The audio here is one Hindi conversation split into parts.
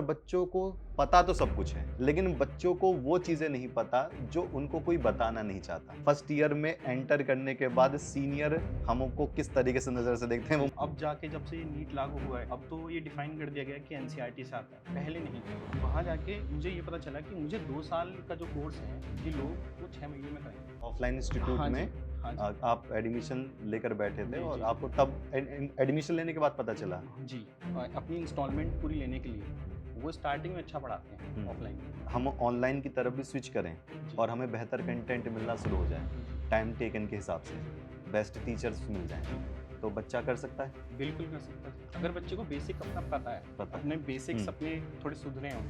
बच्चों को पता तो सब कुछ है, लेकिन बच्चों को वो चीज़ें नहीं पता जो उनको कोई बताना नहीं चाहता। फर्स्ट ईयर में एंटर करने के बाद सीनियर हमको किस तरीके से नज़र से देखते हैं वो। अब जाके जब से ये नीट लागू हुआ है, अब तो ये डिफाइन कर दिया गया है कि एनसीईआरटी से आता है, पहले नहीं था। वहाँ जाके मुझे ये पता चला कि मुझे 2 साल का जो कोर्स है, ये लोग वो 6 महीने में करेंगे। ऑफलाइन इंस्टीट्यूट हाँ में जी, हाँ जी। आप एडमिशन लेकर बैठे थे जी, और जी। आपको तब एडमिशन लेने के बाद पता चला। जी, अपनी इंस्टॉलमेंट पूरी लेने के लिए, वो स्टार्टिंग में अच्छा पढ़ाते हैं ऑफलाइन में। हम ऑनलाइन की तरफ भी स्विच करें जी, और हमें बेहतर कंटेंट मिलना शुरू हो जाए, जी, टाइम टेकन के हिसाब से, बेस्ट टीचर्स मिल जाएँ, जी। तो बच्चा कर सकता है? बिल्कुल कर सकता है। अगर बच्चे को बेसिक अपना पता है, पता है। अपने बेसिक्स हुँ। अपने थोड़े सुधरे हों,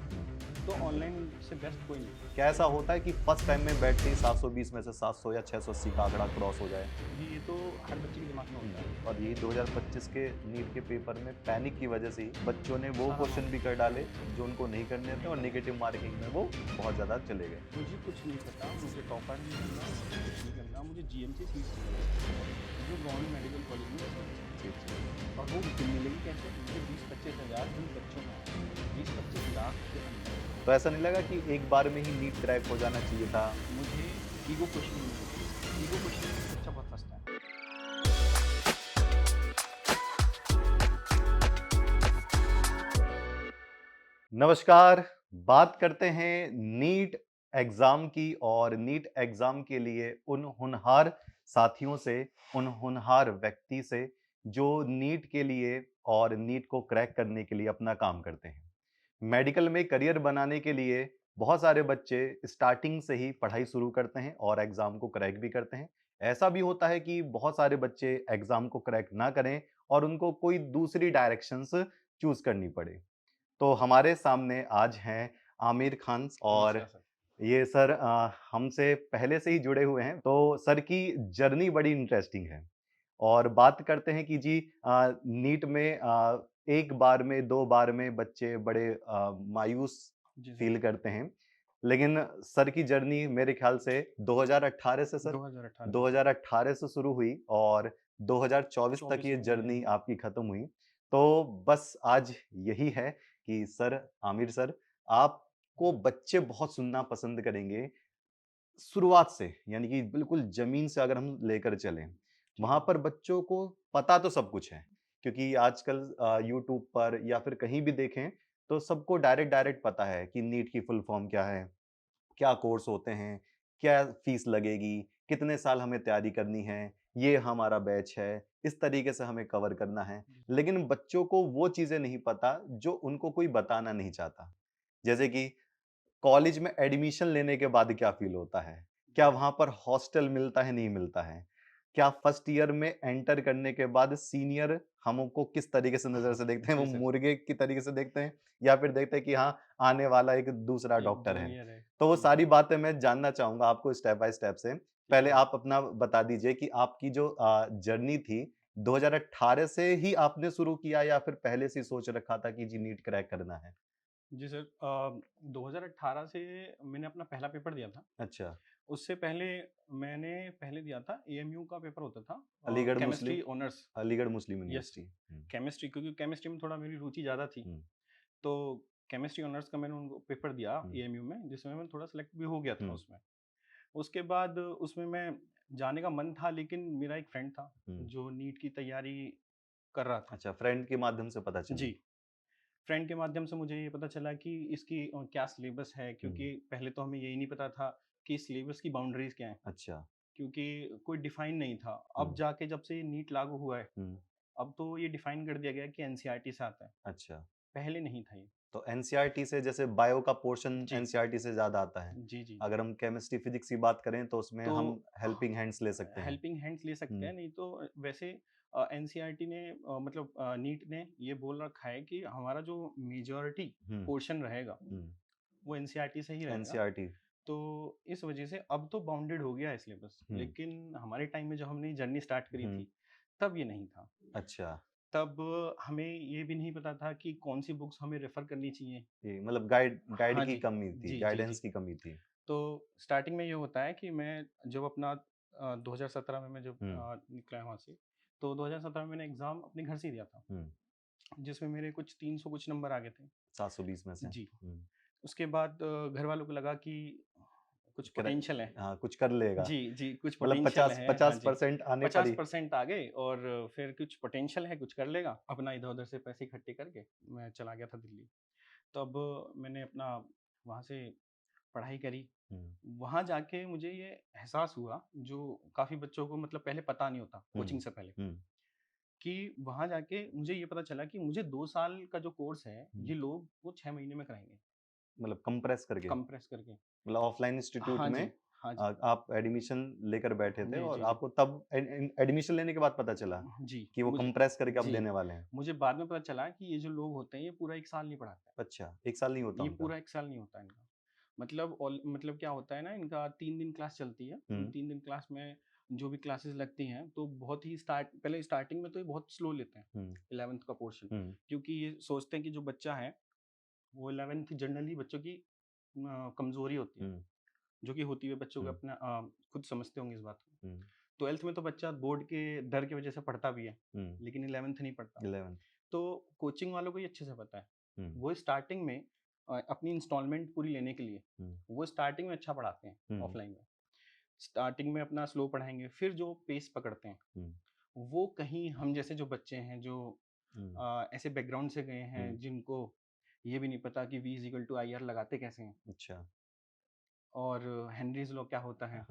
तो ऑनलाइन से बेस्ट कोई नहीं। क्या ऐसा होता है कि फर्स्ट टाइम में बैठते ही 720 में से 700 या 680 का आंकड़ा क्रॉस हो जाए? जी, ये तो हर बच्चे के दिमाग में होता है। और यही 2025 के नीट के पेपर में पैनिक की वजह से ही बच्चों ने वो सारा क्वेश्चन भी मार्क्स कर डाले जो उनको नहीं करने थे और नहीं करना। नेगेटिव मार्किंग में वो बहुत ज़्यादा चले गए। मुझे कुछ नहीं पता, मुझे टॉपर नहीं बनना, मुझे कुछ नहीं करना, मुझे जीएमसी सीट चाहिए, जो गवर्नमेंट मेडिकल कॉलेज में चाहिए। जी, जी। और वो मिलेगी कैसे? मुझे 20-25 हज़ार उन बच्चों में है, 20-25 लाख के अंदर। तो ऐसा नहीं लगा कि एक बार में ही नीट क्रैक हो जाना चाहिए था? मुझे ईगो क्वेश्चनिंग नहीं होती। ईगो क्वेश्चनिंग में बच्चा बहुत फँसता है। नमस्कार, बात करते हैं नीट एग्ज़ाम की और नीट एग्ज़ाम के लिए उन होनहार साथियों से, उन होनहार व्यक्ति से जो नीट के लिए और नीट को क्रैक करने के लिए अपना काम करते हैं। मेडिकल में करियर बनाने के लिए बहुत सारे बच्चे स्टार्टिंग से ही पढ़ाई शुरू करते हैं और एग्ज़ाम को क्रैक भी करते हैं। ऐसा भी होता है कि बहुत सारे बच्चे एग्ज़ाम को क्रैक ना करें और उनको कोई दूसरी डायरेक्शंस चूज़ करनी पड़े। तो हमारे सामने आज हैं आमिर खान और नमस्कार सर। ये सर हमसे पहले से ही जुड़े हुए हैं, तो सर की जर्नी बड़ी इंटरेस्टिंग है। और बात करते हैं कि जी नीट में 1 बार में, 2 बार में बच्चे बड़े मायूस जी सर, फ़ील करते हैं। लेकिन सर की जर्नी मेरे ख़्याल से 2018 से सर 2018 से सर, 2018 से शुरू हुई और 2024 तक 24 ये में ये जर्नी आपकी ख़त्म हुई। तो बस आज यही है कि सर आमिर सर, आपको बच्चे बहुत सुनना पसंद करेंगे शुरुआत से, यानी कि बिल्कुल ज़मीन से अगर हम लेकर चलें, ठीक वहाँ है। पर बच्चों को पता तो सब कुछ है, क्योंकि आजकल यूट्यूब पर या फिर कहीं भी देखें, तो सबको डायरेक्ट पता है कि नीट की फुल फॉर्म क्या है, क्या कोर्स होते हैं, क्या फीस लगेगी, कितने साल हमें तैयारी करनी है, ये हमारा बैच है, इस तरीके से हमें कवर करना है। जी, लेकिन बच्चों को वो चीज़ें नहीं पता, जो उनको कोई बताना नहीं चाहता। जैसे कि कॉलेज में एडमिशन लेने के बाद क्या फ़ील होता है? क्या जी, वहाँ पर हॉस्टल मिलता है, नहीं मिलता है? क्या फर्स्ट ईयर में एंटर करने के बाद सीनियर हमको किस तरीके से नज़र से देखते हैं? वो जी सर, मुर्गे की तरीके से देखते हैं या फिर देखते हैं कि हाँ, आने वाला एक दूसरा एक डॉक्टर है? जूनियर है। तो वो जी, सारी बातें मैं जानना चाहूँगा आपको स्टेप बाय स्टेप से। ठीक पहले है। आप अपना बता दीजिए कि आपकी जो जर्नी थी 2018 से ही आपने शुरू किया या फिर पहले से ही सोच रखा था कि जी नीट क्रैक करना है? जी सर, 2018 से मैंने अपना पहला पेपर दिया था। अच्छा, उससे पहले मैंने पहले दिया था एएमयू का पेपर होता था, अलीगढ़ मुस्लिम केमिस्ट्री ऑनर्स। अलीगढ़ मुस्लिम यस, यूनिवर्सिटी। हुँ, केमिस्ट्री, क्योंकि केमिस्ट्री में थोड़ा मेरी रुचि ज़्यादा थी। हुँ, तो केमिस्ट्री ऑनर्स का मैंने उनको पेपर दिया हुँ, एएमयू में, जिसमें मैं थोड़ा सेलेक्ट भी हो गया था हुँ, उसमें। उसके बाद उसमें मैं जाने का मन था, लेकिन मेरा एक फ्रेंड था हुँ। जो नीट की तैयारी कर रहा था। अच्छा, फ्रेंड के माध्यम से पता जी, चला। फ्रेंड के माध्यम से मुझे ये पता चला कि इसकी क्या सिलेबस है, हुँ, क्योंकि पहले तो हमें यही नहीं पता था कि सिलेबस की बाउंड्रीज़ क्या हैं, अच्छा, क्योंकि कोई डिफाइन नहीं था। अब हुँ, जाके जब से ये नीट लागू हुआ है, हुँ, अब तो ये डिफाइन कर दिया गया है कि एनसीईआरटी से आता है, अच्छा। पहले नहीं था ये। तो एनसीईआरटी से जैसे बायो का पोर्शन जी, एनसीईआरटी से ज़्यादा आता है। जी, जी। अगर हम केमिस्ट्री, फिज़िक्स की बात करें तो उसमें तो हम हेल्पिंग हैंड्स ले सकते हैं। हेल्पिंग हैंड्स ले सकते हुँ, हैं, नहीं तो वैसे एनसीईआरटी ने मतलब नीट ने ये बोल रखा है कि हमारा जो मेजॉरिटी हुँ, पोर्शन रहेगा, हुँ, वो एनसीईआरटी से ही रहेगा। एनसीईआरटी। तो इस वजह से अब तो बाउंडेड हो गया है सिलेबस, हुँ, लेकिन हमारे टाइम में जब हमने जर्नी स्टार्ट करी हुँ, थी, तब ये नहीं था। अच्छा। तब हमें ये भी नहीं पता था कि कौन-सी बुक्स हमें रेफ़र करनी चाहिए। ये मतलब गाइड गाइड हाँ की जी। कमी थी, जी, जी, जी। गाइडेंस की कमी थी। तो स्टार्टिंग में ये होता है कि मैं जब अपना 2017 में मैं जब हुँ, निकला वहाँ से, तो 2017 में मैंने एग्ज़ाम अपने घर से ही दिया था। हुँ, जिसमें मेरे कुछ 300 कुछ नंबर आ गए थे। 720 में से। जी। उसके बाद घर वालों को लगा कि कुछ करे पोटेंशियल है। हाँ, कुछ कर लेगा। जी, जी, कुछ मतलब पोटेंशियल 50 है। हाँ जी, 50% आने पर ही 50% आ गए और फिर कुछ पोटेंशियल है, कुछ कर लेगा। अपना इधर-उधर से पैसे इकट्ठे करके मैं चला गया था दिल्ली। तब मैंने अपना वहाँ से पढ़ाई करी। हुँ, वहाँ जाके मुझे ये एहसास हुआ, जो काफ़ी बच्चों को मतलब पहले पता नहीं होता, हुँ, कोचिंग से पहले, हुँ, कि वहाँ जाके मुझे ये पता चला कि मुझे 2 साल का जो कोर्स है, हुँ। ये लोग वो 6 महीने में कराएँगे, मतलब कंप्रेस करके, कंप्रेस करके। मतलब ऑफलाइन इंस्टीट्यूट हाँ में जी, हाँ जी। आप एडमिशन लेकर बैठे थे जी, और जी, जी। आपको तब एडमिशन लेने के बाद पता चला जी, कि वो मुझे कंप्रेस करके अब जी, लेने वाले हैं। मुझे बाद में पता चला कि ये जो लोग होते हैं, ये पूरा 1 साल नहीं पढ़ाते अच्छा, 1 साल नहीं होता हैं। ये उनका? पूरा 1 साल नहीं होता इनका। मतलब क्या होता है ना, इनका 3 दिन क्लास चलती है। उन हुँ, 3 दिन क्लास में जो भी क्लासेस लगती हैं, तो बहुत ही पहले स्टार्टिंग में तो ये बहुत स्लो लेते हैं, हुँ, 11th का पोर्शन। हुँ, क्योंकि ये सोचते हैं कि जो बच्चा है, वो 11th जनरली बच्चों की कमज़ोरी होती है, हुँ, जो कि होती है बच्चों को हुँ, अपना खुद समझते होंगे इस बात को। हुँ, 12th में तो बच्चा बोर्ड के डर की वजह से पढ़ता भी है, हुँ, लेकिन 11th नहीं पढ़ता। 11th। तो कोचिंग वालों को ये अच्छे से पता है। हुँ, वो स्टार्टिंग में अपनी इंस्टॉलमेंट पूरी लेने के लिए, हुँ, वो स्टार्टिंग में अच्छा पढ़ाते हैं हुँ, ऑफलाइन में। स्टार्टिंग में अपना स्लो पढ़ाएँगे, फिर जो पेस पकड़ते हैं, हुँ, वो कहीं हम जैसे जो बच्चे हैं जो हुँ, ऐसे बैकग्राउंड से गए हुँ, हैं जिनको ये भी नहीं पता कि V is equal to IR लगाते कैसे हैं अच्छा। और हेनरीज़ लॉ क्या होता है,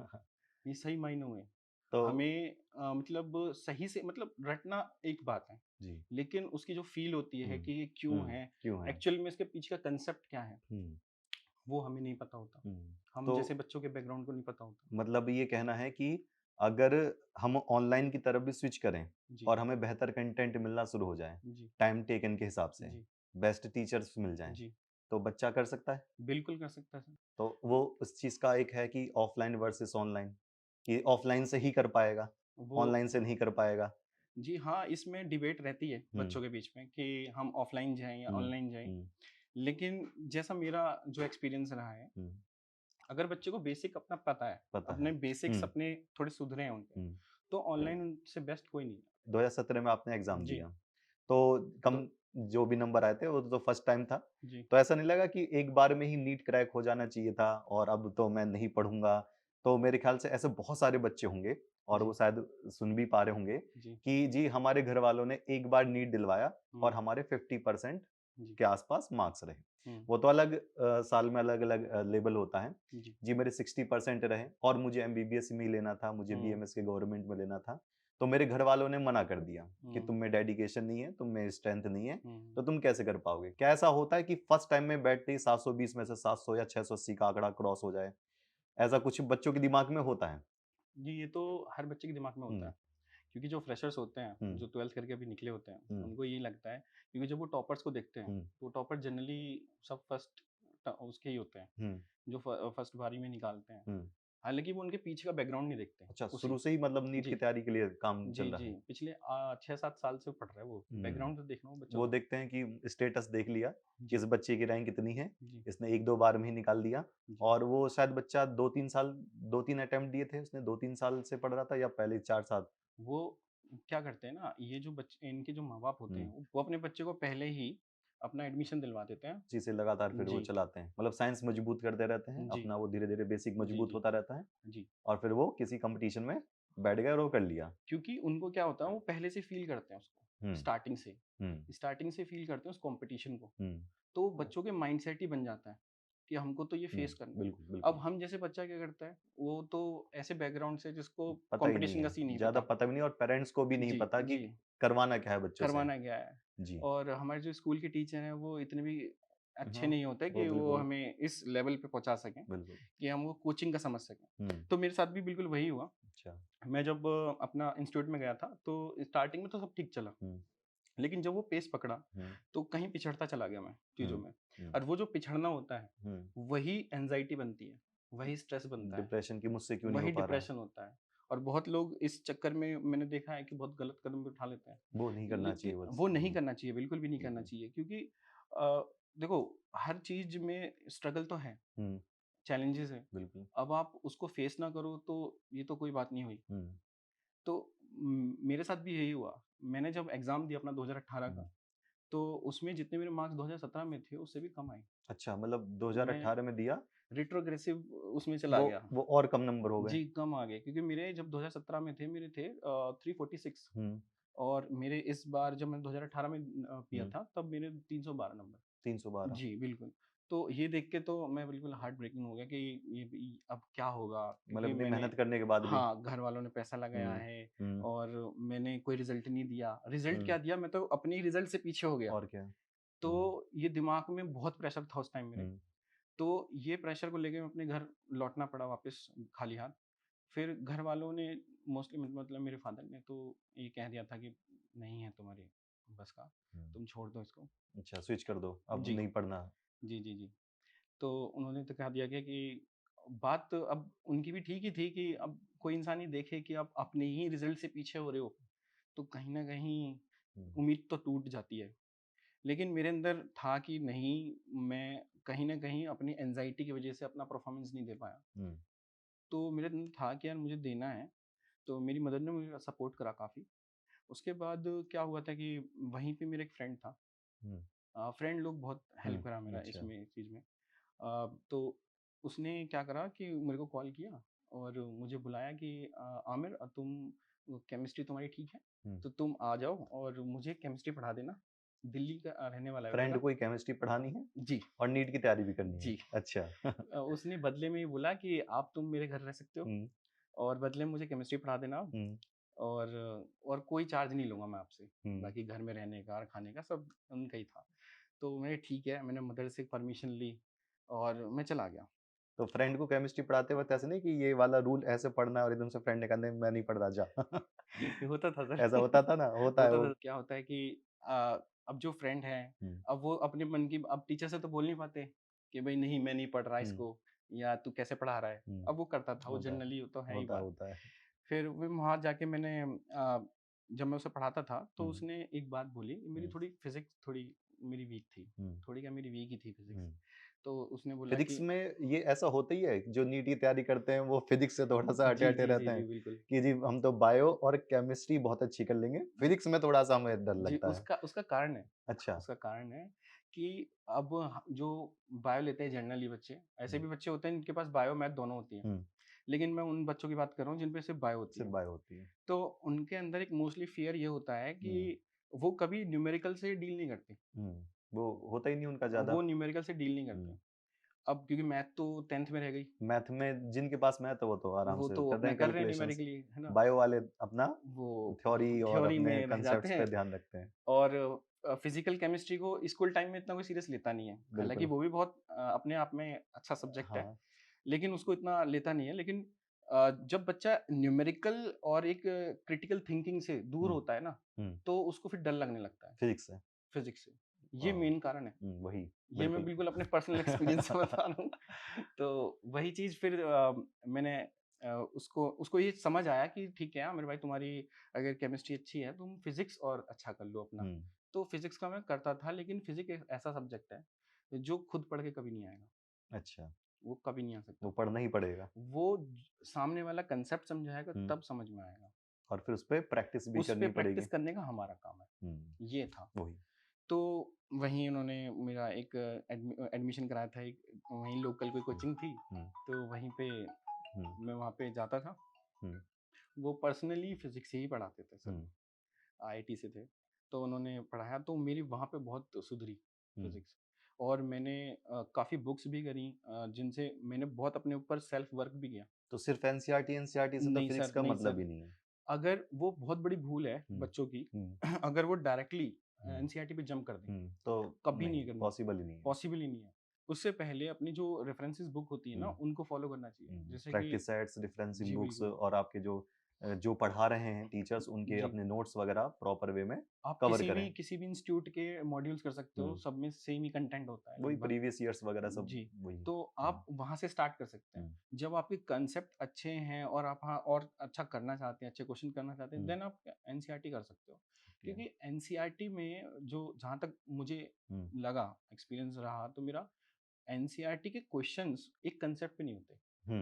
ये सही मायनों में तो हमें मतलब सही से मतलब रटना एक बात है, जी, लेकिन उसकी जो फ़ील होती है हुँ, कि ये क्यों हुँ, है, क्यों है? एक्चुअल में इसके पीछे का कांसेप्ट क्या है, हुँ, वो हमें नहीं पता होता। हुँ। हम तो जैसे बच्चों के बैकग्राउंड को नहीं पता होता। मतलब ये कहना है कि अगर हम ऑनलाइन की तरफ भी स्विच करें जी, और हमें बेहतर कंटेंट मिलना शुरू हो जाए, जी, टाइम टेकन के हिसाब से, जी, बेस्ट टीचर्स मिल जाएँ, जी, तो बच्चा कर सकता है? बिल्कुल कर सकता है सर। तो वो उस चीज़ का एक है कि ऑफ़लाइन वर्सेस ऑनलाइन, कि ऑफ़लाइन से ही कर पाएगा, वो ऑनलाइन से नहीं कर पाएगा। जी हाँ, इसमें डिबेट रहती है हुँ, बच्चों के बीच में कि हम ऑफ़लाइन जाएँ या हुँ, ऑनलाइन जाएँ। हुँ, लेकिन जैसा मेरा जो एक्सपीरियंस रहा है, हुँ, अगर बच्चे को बेसिक अपना पता है, पता है। अपने बेसिक्स हुँ, अपने थोड़े सुधरे हैं उनके, हुँ। तो ऑनलाइन उनसे बेस्ट कोई नहीं है। 2017 में आपने एग्ज़ाम जी, दिया, तो तो कम जो भी नंबर आए थे वो तो फर्स्ट टाइम था। जी, तो ऐसा नहीं लगा कि एक बार में ही नीट क्रैक हो जाना चाहिए था और अब तो मैं नहीं पढ़ूँगा? तो मेरे ख़्याल से ऐसे बहुत सारे बच्चे होंगे और वो जी, शायद सुन भी पा रहे होंगे जी, कि जी हमारे घर वालों ने एक बार नीट दिलवाया और हुँ, हमारे 50% जी, के आस-पास मार्क्स रहे। हुँ, वो तो अलग साल में अलग-अलग लेवल होता है। जी, जी मेरे 60% रहे और मुझे एमबीबीएस में ही लेना था, मुझे हुँ, बीएमएस के गवर्नमेंट में लेना था। तो मेरे घर वालों ने मना कर दिया कि हुँ, तुम में डेडिकेशन नहीं है, तुम में स्ट्रेंथ नहीं है, तो हुँ। तुम कैसे कर पाओगे? क्या ऐसा होता है कि फर्स्ट टाइम में बैठते ही 720 में से 700 या 680 का आंकड़ा क्रॉस हो जाए? ऐसा कुछ बच्चों के दिमाग में होता है? जी, ये तो हर बच्चे के दिमाग में होता हुँ, है। क्योंकि जो फ्रेशर्स होते हैं, हुँ, जो 12th करके अभी निकले होते हैं, हुँ, उनको यही लगता है क्योंकि जब वो टॉपर्स को देखते हैं, हुँ, तो टॉपर जनरली सब फर्स्ट उसके ही होते हैं, हुँ, जो फर्स्ट बारी में निकालते हैं। हुँ। हालाँकि वो उनके पीछे का बैकग्राउंड नहीं देखते, अच्छा, उसी शुरू से ही मतलब नीट की जी, तैयारी के लिए काम चल जी, रहा जी, है। पिछले 6-7 साल से पढ़ रहा है वो, हुँ। बैकग्राउंड तो देखना वो बच्चों वो का। देखते हैं कि स्टेटस देख लिया कि जी, इस बच्चे की रैंक इतनी है, जी, इसने 1-2 बार में ही निकाल दिया जी। और वो शायद बच्चा 2-3 साल 2-3 अटेम्प्ट दिए थे उसने 2-3 साल से पढ़ रहा था या पहले 4 साल? वो क्या करते हैं ना, ये जो बच्चे इनके जो माँ-बाप होते हुँ, हैं, वो अपने बच्चे को पहले ही अपना एडमिशन दिलवा देते हैं। उसी से लगातार फिर वो जी, चलाते हैं। मतलब साइंस मजबूत करते रहते हैं, जी, अपना वो धीरे-धीरे बेसिक जी, मजबूत जी, होता रहता है जी। और फिर वो किसी कॉम्पिटिशन में बैठ गए और वो कर लिया। क्योंकि उनको क्या होता है, वो पहले से फ़ील करते हैं उसको, हुँ, हुँ, स्टार्टिंग से फ़ील करते हैं उस कॉम्पिटिशन को। हुँ, तो बच्चों के माइंडसेट ही बन जाता है कि हमको तो ये हुँ, फेस करना है। बिल्कुल, अब बिल्कुल। हम जैसे बच्चा क्या करता है, वो तो ऐसे बैकग्राउंड से जिसको पता ही नहीं कॉम्पिटिशन का है, सीन नहीं ज़्यादा पता। पता भी नहीं और पेरेंट्स को भी नहीं जी, पता कि जी, करवाना क्या है बच्चों से। करवाना क्या है। जी। और हमारे जो स्कूल के टीचर हैं, वो इतने भी अच्छे हाँ, नहीं होते वो कि वो बिल्कुल, हमें इस लेवल पे पहुँचा सकें, बिल्कुल। कि हम वो कोचिंग का समझ सकें। हुँ, तो मेरे साथ भी बिल्कुल वही हुआ। अच्छा। मैं जब अपना इंस्टीट्यूट में गया था, तो स्टार्टिंग में तो सब ठीक चला। हुँ, लेकिन जब वो पेस पकड़ा, हुँ, तो कहीं पिछड़ता चला गया मैं चीज़ों हुँ, में। हुँ, और वो जो पिछड़ना होता है, हुँ। वही एंग्ज़ायटी बनती है, वही स्ट्रेस बनता है, डिप्रेशन कि मुझसे क्यों नहीं हो वही पा रहा है? डिप्रेशन होता है। और बहुत लोग इस चक्कर में मैंने देखा है कि बहुत गलत कदम भी उठा लेते हैं। वो नहीं करना चाहिए लेकिन बस। वो नहीं हुँ, करना चाहिए, बिल्कुल भी नहीं करना बिल्कुल। चाहिए क्योंकि अ, देखो हर चीज़ में स्ट्रगल तो है, हुँ, चैलेंजेस हैं। बिल्कुल। अब आप उसको फेस ना करो तो ये तो कोई बात नहीं हुई। हुँ, तो मेरे साथ भी यही हुआ। मैंने जब एग्ज़ाम दिया अपना 2018 हुँ, का, तो उसमें जितने मेरे मार्क्स 2017 में थे उससे भी कम आए। अच्छा, मतलब मैं 2018 में दिया, रेट्रोग्रेसिव उसमें चला वो गया। वो और कम नंबर हो गए। जी, कम आ गए क्योंकि मेरे जब 2017 में थे मेरे थे 346 हुँ, और मेरे इस बार जब मैंने 2018 में किया हुँ, था तब मेरे 312 नंबर। 312। जी, बिल्कुल। तो ये देख के तो मैं बिल्कुल हार्ट ब्रेकिंग हो गया कि ये भी अब क्या होगा? मतलब क्योंकि इतनी मैंने मेहनत करने के बाद भी। हाँ, घर वालों ने पैसा लगाया हुँ, है हुँ, और मैंने कोई रिज़ल्ट नहीं दिया। रिज़ल्ट हुँ, क्या दिया, मैं तो अपने ही रिज़ल्ट से पीछे हो गया। और क्या? तो हुँ, ये दिमाग में बहुत प्रेशर था उस टाइम मेरे। हुँ, तो ये प्रेशर को लेके मैं अपने घर लौटना पड़ा वापस खाली हाथ। फिर घर वालों ने मोस्टली मतलब मेरे फादर ने तो ये कह दिया था कि नहीं है तुम्हारे बस का, हुँ। तुम छोड़ दो इसको। अच्छा, स्विच कर दो, अब जी, नहीं पढ़ना। जी, जी, जी। तो उन्होंने तो कह दिया कि बात तो अब उनकी भी ठीक ही थी कि अब कोई इंसान ही देखे कि आप अपने ही रिज़ल्ट से पीछे हो रहे हो, तो कहीं न कहीं हुँ, उम्मीद तो टूट जाती है। लेकिन मेरे अंदर था कि नहीं, मैं कहीं न कहीं अपनी एंग्ज़ायटी की वज़ह से अपना परफ़ॉर्मेंस नहीं दे पाया। हुँ, तो मेरे अंदर था कि यार मुझे देना है, तो मेरी मदर ने मुझे सपोर्ट करा काफ़ी। उसके बाद क्या हुआ था कि वहीं पे मेरा एक फ्रेंड था। हुँ, फ्रेंड लोग बहुत हेल्प करा हुँ, मेरा अच्छा। इसमें इस चीज़ में। तो उसने क्या करा कि मेरे को कॉल किया और मुझे बुलाया कि आमिर तुम केमिस्ट्री तुम्हारी ठीक है, हुँ, तो तुम आ जाओ और मुझे केमिस्ट्री पढ़ा देना। दिल्ली का रहने वाला है वो फ्रेंड बंदा। को ही केमिस्ट्री पढ़ानी है जी, और नीट की तैयारी भी करनी है। जी। अच्छा। उसने बदले में ये बोला कि आप तुम मेरे घर रह सकते हो हुँ, और बदले में मुझे केमिस्ट्री पढ़ा देना हुँ, और कोई चार्ज नहीं लूँगा मैं आपसे। हुँ। बाकी घर में रहने का और खाने का सब उनका ही था। तो मैंने ठीक है, मैंने मदर से परमिशन ली और मैं चला गया। तो फ्रेंड को केमिस्ट्री पढ़ाते वक़्त ऐसे नहीं कि ये वाला रूल ऐसे पढ़ना है और एकदम से फ्रेंड ने कहा नहीं मैं नहीं पढ़ रहा जा। ये होता था सर। ऐसा होता था ना? होता है होता वो। था। क्या होता है कि अब जो फ्रेंड है, हुँ, अब वो अपने मन की अब टीचर से तो बोल नहीं पाते कि भई नहीं मैं नहीं पढ़ रहा हुँ, इसको या तू कैसे पढ़ा रहा है। हुँ। अब वो करता था, वो होता है, जनरली तो है ही होता है, बात। होता है। फिर वो वहाँ जाके मैंने जब मैं उसे पढ़ाता था तो हुँ, उसने एक बात बोली, मेरी हुँ, थोड़ी फिज़िक्स थोड़ी मेरी वीक थी। हुँ, थोड़ी क्या मेरी वीक ही थी फिज़िक्स। हुँ। तो उसने बोला फिज़िक्स कि में ये ऐसा होता ही है, जो नीट की तैयारी करते हैं वो फिज़िक्स से थोड़ा-सा जी, हटे-हटे जी, जी, रहते जी, हैं, बिल्कुल। कि जी हम तो बायो और केमिस्ट्री बहुत अच्छी कर लेंगे, फिज़िक्स में थोड़ा-सा हमें डर जी, लगता है। उसका उसका कारण है। अच्छा। उसका कारण है कि अब जो बायो लेते हैं जनरली बच्चे, ऐसे हुँ, भी बच्चे होते हैं जिनके पास बायो, मैथ दोनों होती है। हुँ, लेकिन मैं उन बच्चों की बात कर रहा हूँ जिन पे सिर्फ़ बायो होती सिर्फ़ है। बायो होती है। तो उनके अंदर एक मोस्टली फ़ियर ये होता है हुँ, कि वो कभी न्यूमेरिकल से डील नहीं करते। हुँ। वो होता ही नहीं उनका ज़्यादा। वो न्यूमेरिकल से डील नहीं करते। हुँ। अब क्योंकि मैथ तो 10th में रह गई, मैथ में जिनके पास मैथ है वो तो आराम वो से तो कर अपना देंगे कर रहे हैं कैलकुलेशंस। न्यूमेरिकली, है ना? बायो वाले अपना वो थ्योरी और थ्योरी अपने में रह जाते कांसेप्ट्स पे हैं ध्यान रखते हैं। और फिज़िकल केमिस्ट्री को स्कूल टाइम में इतना कोई सीरियस लेता नहीं है। हालाँकि बिल्कुल। वो भी बहुत अपने आप में अच्छा सब्जेक्ट है, हाँ। लेकिन उसको इतना लेता नहीं है। लेकिन जब बच्चा न्यूमेरिकल और एक क्रिटिकल थिंकिंग से दूर हुँ, होता है ना, हुँ। तो उसको फिर डर लगने लगता है फिज़िक्स है। फिज़िक्स से। ये वाह! मेन कारण है। वही, ये मैं बिल्कुल। बिल्कुल अपने पर्सनल एक्सपीरियंस से बता रहा हूँ। तो वही चीज़ फिर मैंने उसको उसको ये समझ आया कि ठीक है मेरे भाई, तुम्हारी अगर केमिस्ट्री अच्छी है, तुम फिज़िक्स और अच्छा कर लो अपना। हुँ, तो फिज़िक्स का मैं करता था, लेकिन फिज़िक्स एक ऐसा सब्जेक्ट है, जो खुद पढ़ के कभी नहीं आएगा। अच्छा, वो कभी नहीं आ वो सकता। पढ़ना ही पड़ेगा। वो सामने वाला कंसेप्ट समझाएगा हुँ, तब समझ में आएगा। और फिर उसपे प्रैक्टिस भी उस पे करनी पड़ेगी। प्रैक्टिस करने का हमारा काम है। हुँ, ये था। वही। तो वहीं उन्होंने मेरा एक एडमिशन कराया था, एक वहीं लोकल कोई हुँ, कोचिंग थी, हुँ, तो वहीं पे हुँ, मैं वहाँ पे जाता था। हुँ, वो पर्सनली फिज़िक्स ही पढ़ाते थे सर, हुँ, आईआईटी से थे। तो उन्होंने पढ़ाया तो मेरी वहाँ पे बहुत सुधरी हुँ। फिज़िक्स और मैंने काफ़ी बुक्स भी करी, जिनसे मैंने बहुत अपने ऊपर सेल्फ वर्क भी किया। तो सिर्फ़ एनसीईआरटी एनसीईआरटी से तो नहीं फिज़िक्स सर, का नहीं मतलब सर, ही नहीं है। अगर वो बहुत बड़ी भूल है हुँ, बच्चों की, हुँ, अगर वो डायरेक्टली हुँ, एनसीईआरटी पे जंप कर दें, तो कभी नहीं, नहीं करनी, पॉसिबल ही नहीं है। पॉसिबल ही नहीं है। उससे पहले अपनी जो रेफरेंसेस बुक होती है ना, हुँ। उनको फ़ॉलो करना चाहिए। जैसे कि प्रैक्टिस सेट्स, रेफरेंसिंग जी, बुक्स बिल्कुल। और आपके जो पढ़ा रहे हैं टीचर्स उनके जी, अपने नोट्स वगैरह प्रॉपर वे में आप कवर करें। किसी भी इंस्टीट्यूट के मॉड्यूल्स कर सकते हो, हुँ, सब में सेम ही कंटेंट होता है वही लगभग। प्रीवियस ईयर्स वगैरह सब जी, वही। तो हुँ, आप वहाँ से स्टार्ट कर सकते हैं। हुँ, जब आपके कंसेप्ट अच्छे हैं और आप हाँ और अच्छा करना चाहते हैं, अच्छे क्वेश्चन करना चाहते हैं, हुँ, देन आप एनसीईआरटी कर सकते हो। ओके, क्योंकि एनसीईआरटी में जो जहाँ तक मुझे हुँ, लगा, एक्सपीरियंस रहा, तो मेरा एनसीईआरटी के क्वेश्चंस एक कंसेप्ट पे नहीं होते। हुँ,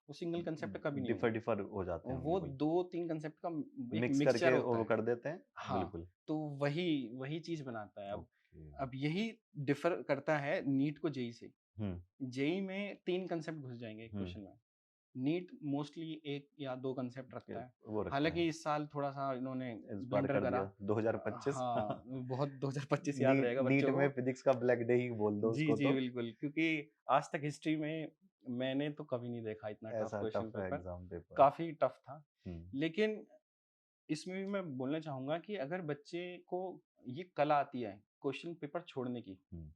वो सिंगल कंसेप्ट पे कभी नहीं डिफर होंगे। डिफर हो जाते होंगे वो वही। 2-3 कंसेप्ट का एक मिक्स मिक्सचर करके होता वो है। कर देते हैं, हाँ, बिल्कुल। तो वही वही चीज़ बनाता है। ओ अब ओके। अब यही डिफर करता है नीट को जेई से। हम्म। जेई में 3 कंसेप्ट घुस जाएंगे एक हम्म। क्वेश्चन में। नीट मोस्टली 1 या 2 कंसेप्ट ये रखता है। वो रखता है। हालाँकि इस साल थोड़ा-सा इन्होंने इस बार ब्लंडर कर करा। दिया 2025। हाँ, बहुत 2025 याद नीट रहेगा नीट बच्चों में को। फिजिक्स का ब्लैक डे ही बोल दो जी, उसको जी, तो। बिल्कुल, क्योंकि आज तक हिस्ट्री में मैंने तो कभी नहीं देखा इतना टफ ऐसा क्वेश्चन टफ है पेपर। Exam paper. काफ़ी टफ था। हम्म। लेकिन इसमें भी मैं बोलना चाहूँगा कि अगर बच्चे को ये कला आती है क्वेश्चन पेपर छोड़ने की, हम्म।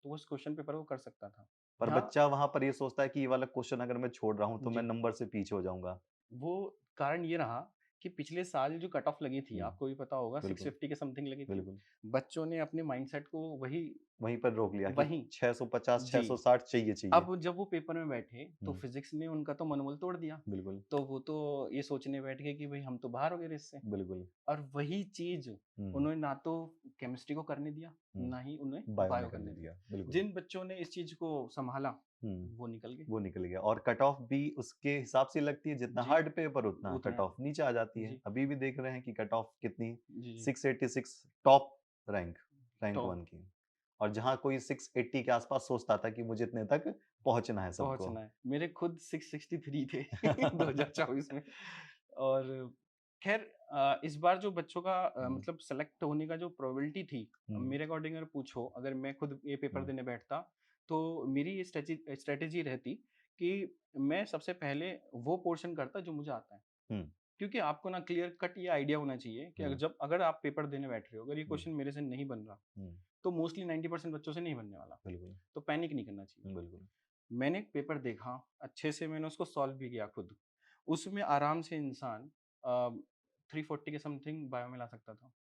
तो वो उस क्वेश्चन पेपर को कर सकता था। पर यहाँ बच्चा वहां पर ये सोचता है कि ये वाला क्वेश्चन अगर मैं छोड़ रहा हूँ तो मैं जी। नंबर से पीछे हो जाऊंगा। वो कारण ये रहा कि पिछले साल जो कट ऑफ लगी थी, हम्म। आपको भी पता होगा बिल्कुल। 650 के समथिंग लगी थी। बिल्कुल। बच्चों ने अपने माइंडसेट को वही वहीं पर रोक लिया कि वहीं 650 जी। 660 चाहिए चाहिए। अब जब वो पेपर में बैठे तो हम्म। फिजिक्स ने उनका तो मनोबल तोड़ दिया। बिल्कुल। तो वो तो ये सोचने बैठ गए कि भाई हम तो बाहर हो गए रेस से। बिल्कुल। और वही चीज़ हम्म। उन्होंने ना तो केमिस्ट्री को करने दिया, ना ही उन्हें बायो बायो में करने करने दिया। दिया बिल्कुल। जिन बच्चों ने इस चीज़ को सँभाला, हम्म। वो निकल गए। वो निकल गया और कट ऑफ भी उसके हिसाब से लगती है, जितना जी, हार्ड पेपर उतना उतना कट ऑफ नीचे आ जाती है। जी, अभी भी देख रहे हैं कि कट ऑफ कितनी, जी, जी। 686 top rank, rank top one की। और जहां कोई 680 के आसपास सोचता था कि मुझे इतने तक पहुंचना है सबको। पहुँचना है। मेरे खुद 663 थे 2024 में। और ख़ैर इस बार जो बच्चों का हम्म। मतलब सेलेक्ट होने का जो प्रोबेबिलिटी थी, हम्म। मेरे अकॉर्डिंग अगर पूछो, अगर मैं खुद ये पेपर हम्म। देने बैठता, तो मेरी ये स्ट्रैटेजी रहती कि मैं सबसे पहले वो पोर्शन करता जो मुझे आता है। हम्म। क्योंकि आपको ना क्लियर कट ये आइडिया होना चाहिए कि हम्म। अगर आप पेपर देने बैठ रहे हो, अगर ये हम्म। क्वेश्चन मेरे से नहीं बन रहा, हम्म। तो मोस्टली 90% बच्चों से नहीं बनने वाला। बिल्कुल। तो पैनिक नहीं करना चाहिए। बिल्कुल। मैंने एक पेपर देखा, अच्छे से मैंने उसको सॉल्व भी किया खुद। उसमें आराम से इंसान 340 के समथिंग बायो में ला सकता था।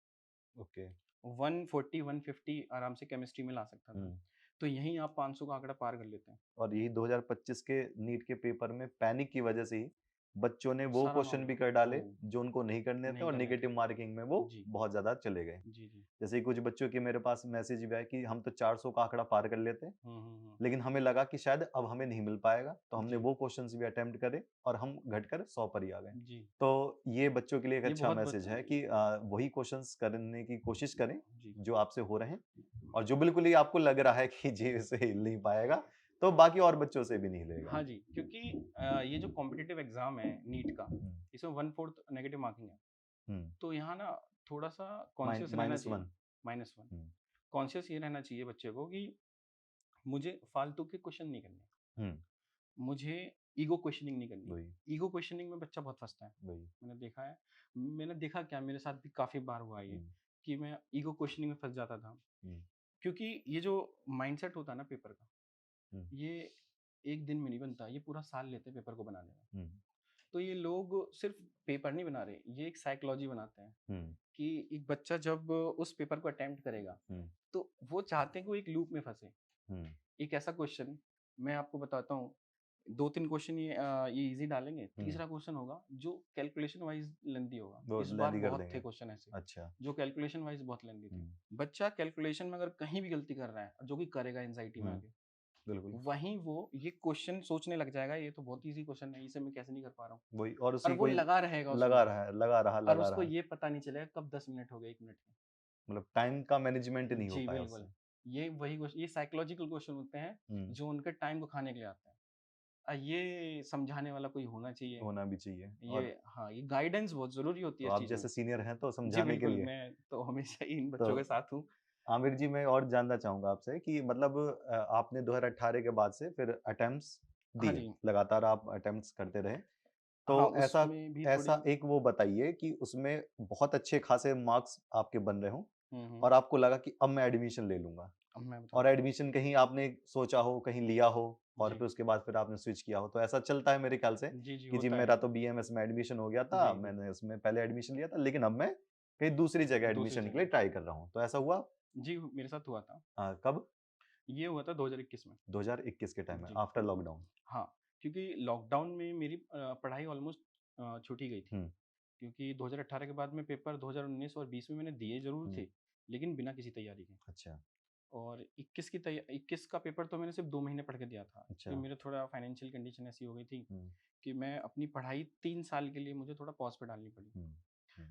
ओके। 140, 150 आराम से केमिस्ट्री में ला सकता था। हम्म। तो यहीं आप 500 का आंकड़ा पार कर लेते हैं। और यही 2025 के नीट के पेपर में पैनिक की वजह से ही बच्चों ने वो सारा क्वेश्चन मामला भी कर डाले ओह! जो उनको नहीं करने थे नहीं और करने थे। नेगेटिव मार्किंग में वो जी, बहुत ज्यादा चले गए। जी, जी। जैसे ही कुछ बच्चों के मेरे पास मैसेज भी आया कि हम तो 400 का आंकड़ा पार कर लेते, हुँ, हुँ, हुँ। लेकिन हमें लगा कि शायद अब हमें नहीं मिल पाएगा, तो हमने जी, वो क्वेश्चंस भी अटेम्प्ट करे और हम घटकर 100 पर ही आ गए। जी। तो ये बच्चों के लिए एक ये अच्छा बहुत मैसेज है कि वही क्वेश्चंस करने की कोशिश करें जी। जो आपसे हो रहे हैं, और जो बिल्कुल ही आपको लग रहा है कि जी इसे हिल नहीं पाएगा, तो बाकी और बच्चों से भी नहीं हाँ लेगा। जी, क्योंकि ये जो कॉम्पिटिटिव एग्ज़ाम है नीट का, हुँ। इसमें 1/4 नेगेटिव मार्किंग है। हुँ। तो यहाँ ना थोड़ा-सा कॉन्शियस रहना चाहिए। -1। -1 हुँ। कॉन्शियस ये रहना चाहिए बच्चे को कि मुझे फालतू के क्वेश्चन नहीं करने। हुँ। मुझे ईगो क्वेश्चनिंग नहीं करनी। वही, ईगो क्वेश्चनिंग में बच्चा बहुत फँसता है। वही। मैंने देखा है। मैंने देखा क्या, मेरे साथ भी काफ़ी बार हुआ है ये, हुँ। कि मैं ईगो क्वेश्चनिंग में फँस जाता था। हुँ। क्योंकि ये जो माइंडसेट होता है ना पेपर का, हुँ। ये 1 दिन में नहीं बनता, ये पूरा साल लेते हैं पेपर को बनाने में। हुँ। तो ये लोग सिर्फ़ पेपर नहीं बना रहे, ये एक साइकोलॉजी बनाते हैं हुँ। कि एक बच्चा जब उस पेपर को अटेम्प्ट करेगा, हुँ। तो वो चाहते हैं कि वो एक लूप में फँसे। हुँ। एक ऐसा क्वेश्चन मैं आपको बताता हूँ, 2-3 क्वेश्चन ये ईज़ी डालेंगे, हुँ। तीसरा क्वेश्चन होगा जो कैलकुलेशन वाइज़ लेंथी होगा। वो इस बार लेंदी कर बहुत थे देंगे। क्वेश्चन ऐसे, अच्छा। जो कैलकुलेशन वाइज़ बहुत लेंथी थे। हुँ। बच्चा कैलकुलेशन में अगर कहीं भी गलती कर रहा है, जो कि करेगा एंग्ज़ायटी में हुँ। आके, बिल्कुल। वहीं वो ये क्वेश्चन सोचने लग जाएगा, ये तो बहुत ईज़ी क्वेश्चन है, इसे मैं कैसे नहीं कर पा रहा हूँ? वही, और और उसी वो को ही लगा रहेगा लगा उसमें, रहा है, लगा रहा, और लगा उसको रहा। ये पता नहीं चलेगा कब 10 मिनट हो गए, 1 मिनट के। मतलब टाइम का मैनेजमेंट नहीं हो जी, पाया बिल्कुल। उससे। ये वही क्वेश्चन, ये साइकोलॉजिकल क्वेश्चन होते हैं, हुँ। जो उनके टाइम को खाने के लिए आते हैं। ये समझाने वाला कोई होना चाहिए। होना भी चाहिए। ये और हाँ, ये गाइडेंस बहुत ज़रूरी होती तो है इस आप चीज़ में। जैसे सीनियर हैं तो जी, समझाने के बिल्कुल, लिए। मैं तो हमेशा ही इन तो बच्चों के साथ हूँ। आमिर जी, मैं और जानना चाहूँगा आपसे कि मतलब आपने 2018 के बाद से फिर अटेम्प्ट्स हाँ दिए, जी। लगातार आप अटेम्प्ट्स करते रहे। हाँ, तो ऐसा उसमें भी थोड़ी ऐसा एक वो बताइए कि उसमें बहुत अच्छे खासे मार्क्स आपके बन रहे हों हुँ, हुँ। और आपको लगा कि अब मैं एडमिशन ले लूँगा, अब मैं और बताता हूँ। एडमिशन कहीं आपने सोचा हो, कहीं लिया हो और जी। फिर उसके बाद फिर आपने स्विच किया हो। तो ऐसा चलता है मेरे ख्याल से जी, जी, कि जी होता है मेरा ये। तो बीएमएस में एडमिशन हो गया था, जी, जी। मैंने उसमें पहले एडमिशन लिया था, लेकिन अब मैं कहीं दूसरी जगह दूसरी एडमिशन के लिए जगह। ट्राई कर रहा हूँ। तो ऐसा हुआ? जी, मेरे साथ हुआ था। कब? ये हुआ था 2021 में। 2021 के टाइम में जी। After lockdown. हाँ, क्योंकि लॉकडाउन में मेरी पढ़ाई ऑलमोस्ट छूट ही गई थी। हुँ। क्योंकि 2018 के बाद में पेपर 2019 और 20 में मैंने दिए ज़रूर हुँ। थे, लेकिन बिना किसी तैयारी के। अच्छा। और 21 का पेपर तो मैंने सिर्फ़ 2 महीने पढ़ के दिया था, अच्छा। क्योंकि मेरा थोड़ा फाइनेंशियल कंडीशन ऐसी हो गई थी हुँ। कि मैं अपनी पढ़ाई 3 साल के लिए मुझे थोड़ा पॉज़ पे डालनी पड़ी। हुँ।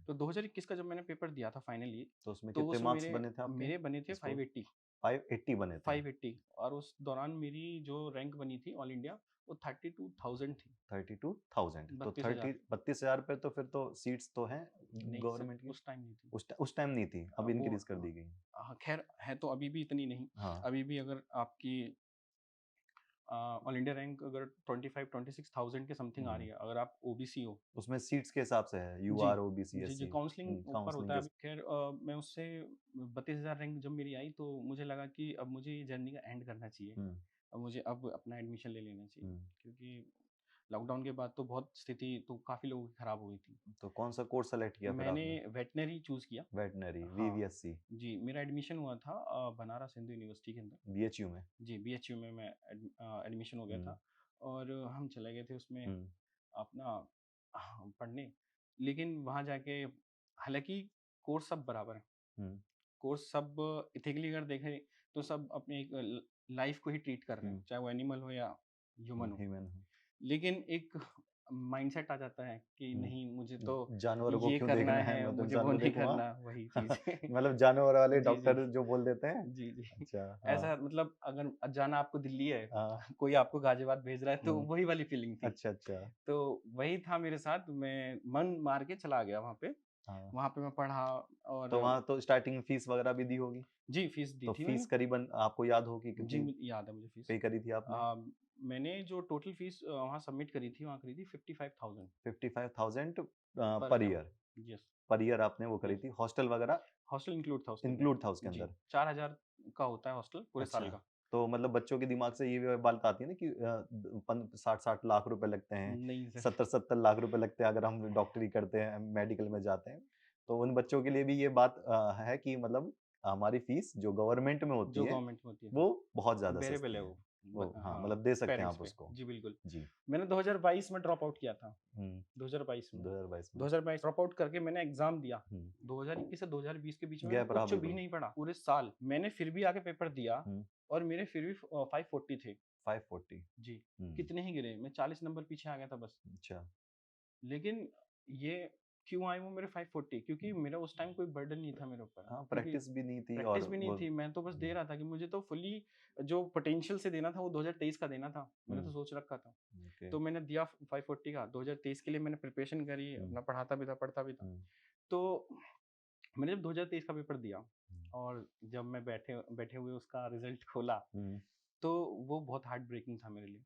तो 2021 का जब मैंने पेपर दिया था फाइनली, तो उसमें तो कितने उसमें मार्क्स मेरे बने थे आपके? मेरे बने थे स्कोर 580, 580 बने थे। 580, और उस दौरान मेरी जो रैंक बनी थी ऑल इंडिया, वो 32,000 थी। 32,000 तो 32,000। 32,000 पे तो फिर तो सीट्स तो हैं नहीं सर, गवर्नमेंट की? उस टाइम नहीं थी। उस टाइम नहीं थी, अब वो इंक्रीज कर दी गई। खैर है तो अभी भी इतनी नहीं। हाँ। अभी भी अगर आपकी ऑल इंडिया रैंक अगर 25-26,000 के समथिंग आ हम्म, रही है, अगर आप ओबीसी हो। उसमें सीट्स के हिसाब से है, यू जी, आर ओबीसी जी, जी, एससी काउंसलिंग ऊपर काउंसलिंग होता है के। अभी। खैर मैं उससे 32,000 रैंक जब मेरी आई, तो मुझे लगा कि अब मुझे ये जर्नी का एंड करना चाहिए। हम्म, अब मुझे अब अपना एडमिशन ले लेना चाहिए, हम्म, क्योंकि लॉकडाउन के बाद तो बहुत स्थिति तो काफ़ी लोगों की खराब हो गई थी। तो कौन सा कोर्स सेलेक्ट किया फिर मैंने आपने? वेटनरी चूज़ किया। वेटनरी हाँ, वीवीएससी जी, मेरा एडमिशन हुआ था बनारस हिंदू यूनिवर्सिटी के अंदर। बीएचयू में। जी, बीएचयू में मैं एडमिशन हो गया हम्म, था, और हम चले गए थे उसमें हम्म, अपना पढ़ने। लेकिन वहाँ जाके, हालाँकि कोर्स सब बराबर है। हम्म, कोर्स सब एथिकली अगर देखें तो सब अपने एक लाइफ़ को ही ट्रीट कर रहे हैं, चाहे वो एनिमल हो या ह्यूमन हो। ह्यूमन। लेकिन एक माइंडसेट आ जाता है कि नहीं, मुझे तो जानवरों को ये क्यों करना देखना है, है, मैं तो मुझे वो इंसान को नहीं देखूंगा। करना, वही चीज़। मतलब जानवर वाले जी, जी। डॉक्टर जो बोल देते हैं। जी, जी। अच्छा, हाँ। ऐसा मतलब अगर जाना आपको दिल्ली है, हाँ। कोई आपको गाज़ियाबाद भेज रहा है, तो हम्म, वही वाली फीलिंग थी। अच्छा अच्छा। तो वही था मेरे साथ, मैं मन मार के चला गया वहाँ पे। हाँ, वहाँ पे मैं पढ़ा, तो और वहाँ तो स्टार्टिंग फीस वगैरह भी दी होगी? जी, फ़ीस दी तो थी फीस मैंने। करीबन आपको याद होगी जी, कितनी मुझे याद है मुझे फ़ीस। पे करी थी आपने? मैंने जो टोटल फ़ीस वहाँ सबमिट करी थी, वहाँ करी थी 55,000 55,000 पर per annum. Year. Yes, per year आपने वो करी यस। थी, हॉस्टल वगैरह हॉस्टल इंक्लूड था उसके अंदर। इंक्लूड था उसके जी, अंदर? 4,000 का होता है हॉस्टल पूरे अच्छा, साल का। तो मतलब बच्चों के दिमाग से ये भी बात आती है ना कि 60-60 लाख रुपए लगते हैं, नहीं सर। 70-70 लाख रुपए लगते हैं अगर हम डॉक्टरी करते हैं, मेडिकल में जाते हैं। तो उन बच्चों के लिए भी ये बात है कि मतलब हमारी फीस जो गवर्नमेंट में होती जो है, गवर्नमेंट में होती है, वो बहुत ज़्यादा बेरेबल सस्ती है है। वो। वो हाँ, हाँ, मतलब दे सकते हैं पेरेंट्स आप पे। उसको। जी, बिल्कुल। जी। मैंने 2022 में ड्रॉप आउट किया था, हुँ, 2022 में। 2022 में। 2022 ड्रॉप आउट करके मैंने एग्ज़ाम दिया। हुँ, 2021 से 2020 के बीच में मैंने गैप रहा कुछ भी बिल्कुल। नहीं पढ़ा, पूरे साल। मैंने फिर भी आके पेपर दिया, हुँ, और मेरे फिर भी 540 थे। 540। जी, हुँ, कितने ही गिरे, मैं 40 नंबर पीछे आ गया था बस। अच्छा। लेकिन ये क्यों आए वो मेरे 540, क्योंकि मेरा उस टाइम कोई बर्डन नहीं था मेरे ऊपर, हाँ, क्योंकि प्रैक्टिस भी नहीं थी और प्रैक्टिस भी नहीं वो। थी, मैं तो बस दे हुँ, रहा था कि मुझे तो फुल्ली जो पोटेंशियल से देना था वो 2023 का देना था, मैंने तो हुँ, सोच रखा था। ओके। तो मैंने दिया 540 का, 2023 के लिए मैंने प्रिपरेशन करी, हुँ, अपना पढ़ाता भी था, पढ़ता भी था। हुँ, तो मैंने जब 2023 का पेपर दिया, हुँ, और जब मैं बैठे बैठे हुए उसका रिज़ल्ट खोला, हुँ, तो वो बहुत हार्ट ब्रेकिंग था मेरे लिए।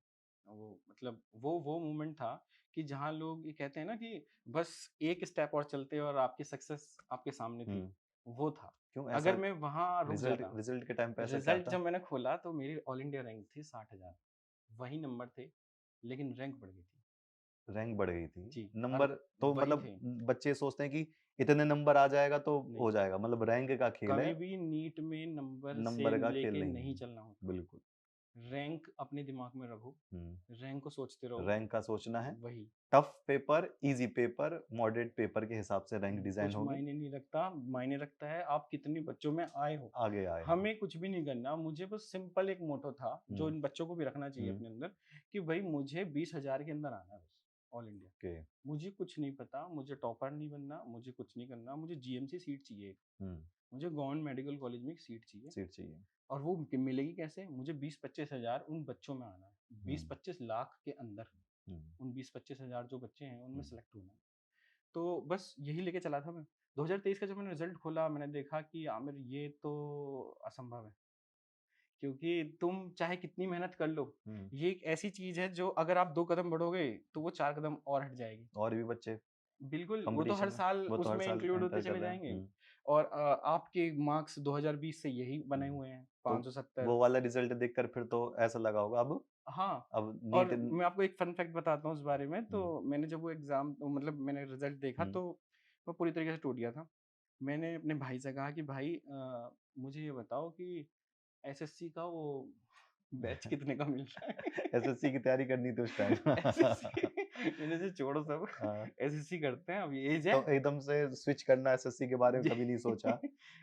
वो मतलब वो मोमेंट था कि जहाँ लोग ये कहते हैं ना कि बस एक स्टेप और चलते और आपकी सक्सेस आपके सामने थी, हुँ। वो था। क्यों अगर ऐसा? मैं वहाँ रुक रिज़ल्ट जाता, रिज़ल्ट के टाइम पे ऐसा क्या रिज़ल्ट था? जब मैंने खोला तो मेरी ऑल इंडिया रैंक थी 60,000, वही नंबर थे, लेकिन रैंक बढ़ गई थी। रैंक बढ़ गई थी। जी, और नंबर तो वही मतलब थे। बच्चे सोचते हैं कि इतने नंबर आ जाएगा तो नहीं, हो जाएगा, मतलब रैंक का खेल है, कभी भी नीट में नंबर से नंबर का खेल लेके नहीं नहीं है। चलना होता। बिल्कुल। रैंक अपने दिमाग में रखो, हुँ, रैंक को सोचते रहो, रैंक का सोचना है। वही। Tough paper, easy paper, moderate paper के हिसाब से रैंक डिज़ाइन कुछ होगी, मायने नहीं रखता, मायने रखता है आप कितने बच्चों में आए हो। आगे आए हैं। हमें कुछ भी नहीं करना, मुझे बस सिंपल एक मोटो था, जो हुँ, इन बच्चों को भी रखना चाहिए हुँ, अपने अंदर, कि भई मुझे 20,000 के अंदर आना है बस, ऑल इंडिया। ओके। मुझे कुछ नहीं पता, मुझे टॉपर नहीं बनना, मुझे कुछ नहीं करना, मुझे जीएमसी सीट चाहिए, हुँ, मुझे गवर्नमेंट मेडिकल कॉलेज में एक सीट चाहिए। सीट चाहिए। और वो मिलेगी कैसे? मुझे 20-25 हज़ार उन बच्चों में आना है, हुँ, 20-25 लाख के अंदर, हुँ, उन 20-25 हज़ार जो बच्चे हैं, उनमें हुँ, सेलेक्ट होना है। तो बस यही लेके चला था मैं। 2023 का जब मैंने रिज़ल्ट खोला, मैंने देखा कि आमिर ये तो असंभव है, क्योंकि तुम चाहे कितनी मेहनत कर लो, हुँ, ये एक ऐसी चीज़ है जो अगर आप 2 कदम बढ़ोगे, तो वो 4 कदम और हट जाएगी। और भी बच्चे बिल्कुल, वो तो कॉम्पिटिशन हर में, साल वो तो हर उसमें साल इंक्लूड होते एंटर कर चले रहे हैं। जाएँगे, और आपके मार्क्स 2020 से यही बने हुँ, हुए हैं, तो 570। वो वाला रिज़ल्ट देखकर फिर तो ऐसा लगा होगा हाँ, अब नीट। और मैं आपको एक फन फैक्ट बताता हूँ उस बारे में, हुँ, तो मैंने जब वो एग्ज़ाम मतलब मैंने रिज़ल्ट देखा, हुँ, तो मैं पूरी तरीके से टूट गया था। मैंने अपने भाई से कहा कि भाई मुझे ये बताओ कि एसएससी का वो बैच कितने का मिल रहा है? एसएससी की तैयारी करनी थी उस टाइम। एसएससी मैंने कहा छोड़ो सब, हाँ, एसएससी करते हैं, अब ये एज है। तो एकदम से स्विच करना एसएससी के बारे में जी। कभी नहीं सोचा।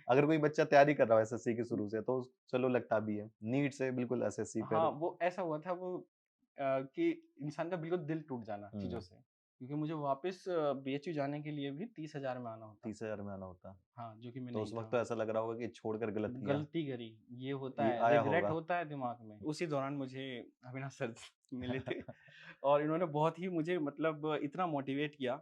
अगर कोई बच्चा तैयारी कर रहा है एसएससी की शुरू से तो चलो लगता भी है। नीट से बिल्कुल एसएससी हाँ, फिर। वो ऐसा हुआ था वो कि इंसान का बिल्कुल दिल टूट जाना चीज़ों हुँ, से। क्योंकि मुझे वापस बीएचयू जाने के लिए भी 30,000 में आना होता। 30,000 में आना होता। हाँ, जो कि मैं तो नहीं उस वक़्त था। तो ऐसा लग रहा होगा कि छोड़कर गलत किया, गलती करी, ये होता ये है, आया रिग्रेट होगा। होता है दिमाग में। उसी दौरान मुझे अविनाश सर मिले थे और इन्होंने बहुत ही मुझे मतलब इतना मोटिवेट किया